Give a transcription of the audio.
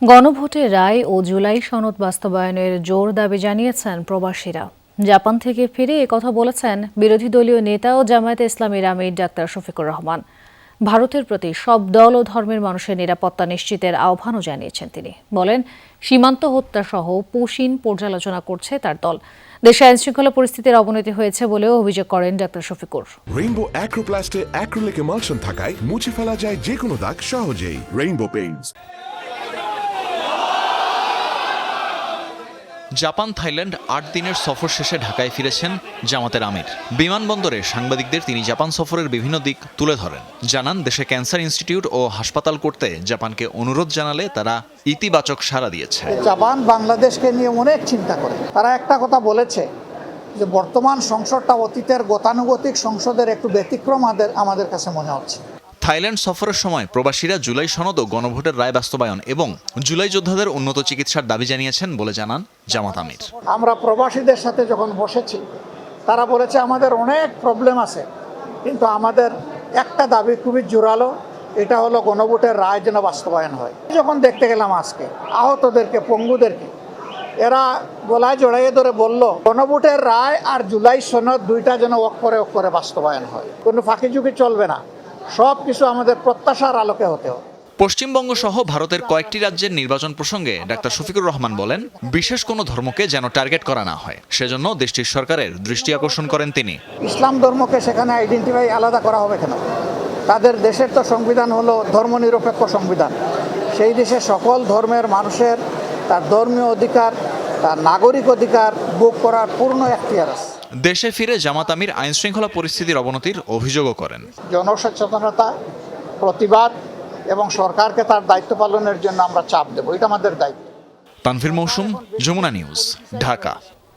গণভোটের রায় ও জুলাই সনদ বাস্তবায়নের জোর দাবি জানিয়েছেন প্রবাসীরা। জাপান থেকে ফিরে একথা বলেছেন বিরোধী দলীয় নেতা ও জামায়াতে ইসলামীর আমির ডাক্তার শফিকুর রহমান। ভারতের প্রতি সব দল ও ধর্মের মানুষের নিরাপত্তা নিশ্চিতের আহ্বানও জানিয়েছেন তিনি। বলেন, সীমান্ত হত্যাসহ পুশিন পর্যালোচনা করছে তার দল। দেশে আইনশৃঙ্খলা পরিস্থিতির অবনতি হয়েছে বলেও অভিযোগ করেন ডাক্তার শফিকুর। রেইনবো অ্যাক্রোপ্লাস্টে অ্যাক্রিলিক এমালশন থাকায় মুছে ফেলা যায় যে কোনো দাগ সহজেই। Rainbow Paints. জাপান থাইল্যান্ড ৮ দিনের সফর শেষে ঢাকায় ফিরেছেন জামাতের আমির। বিমানবন্দরে সাংবাদিকদের তিনি জাপান সফরের বিভিন্ন দিক তুলে ধরেন। জানান, দেশে ক্যান্সার ইনস্টিটিউট ও হাসপাতাল করতে জাপানকে অনুরোধ জানালে তারা ইতিবাচক সাড়া দিয়েছে। জাপান বাংলাদেশকে নিয়ে অনেক চিন্তা করে। তারা একটা কথা বলেছে যে বর্তমান সংসদটা অতীতের গতানুগতিক সংসদের একটু ব্যতিক্রম আমাদের কাছে মনে হচ্ছে। থাইল্যান্ড সফরের সময় প্রবাসীরা জুলাই সনদ ও গণভোটের রায় বাস্তবায়ন এবং জুলাই যোদ্ধাদের উন্নত চিকিৎসার দাবি জানিয়েছেন বলে জানান জামাত আমির। আমরা প্রবাসীদের সাথে যখন বসেছি, তারা বলেছে আমাদের অনেক প্রবলেম আছে, কিন্তু আমাদের একটা দাবি খুবই জোরালো, এটা হলো গণভোটের রায় যেন বাস্তবায়ন হয়। যখন দেখতে গেলাম আজকে আহতদেরকে, পঙ্গুদেরকে, এরা গলায় জড়াইয়ে ধরে বলল গণভোটের রায় আর জুলাই সনদ দুইটা যেন অক্ষরে বাস্তবায়ন হয়। কোনো ফাঁকিঝুঁকি চলবে না, সব কিছু আমাদের প্রত্যাশার আলোকে হতে হবে। পশ্চিমবঙ্গ সহ ভারতের কয়েকটি রাজ্যের নির্বাচন প্রসঙ্গে ডাক্তার শফিকুর রহমান বলেন, বিশেষ কোনো ধর্মকে যেন টার্গেট করা না হয়, সেজন্য দেশটির সরকারের দৃষ্টি আকর্ষণ করেন তিনি। ইসলাম ধর্মকে সেখানে আইডেন্টিফাই আলাদা করা হবে কেন? তাদের দেশের তো সংবিধান হলো ধর্মনিরপেক্ষ সংবিধান। সেই দেশে সকল ধর্মের মানুষের তার ধর্মীয় অধিকার, তার নাগরিক অধিকার ভোগ করার পূর্ণ এখতিয়ার আছে। দেশে ফিরে জামাত আমির আইন শৃঙ্খলা পরিস্থিতির অবনতির অভিযোগও করেন। জনসচেতনতা, প্রতিবাদ এবং সরকারকে তার দায়িত্ব পালনের জন্য আমরা চাপ দেব, এটা আমাদের দায়িত্ব। তানভীর মৌসুম, যমুনা নিউজ, ঢাকা।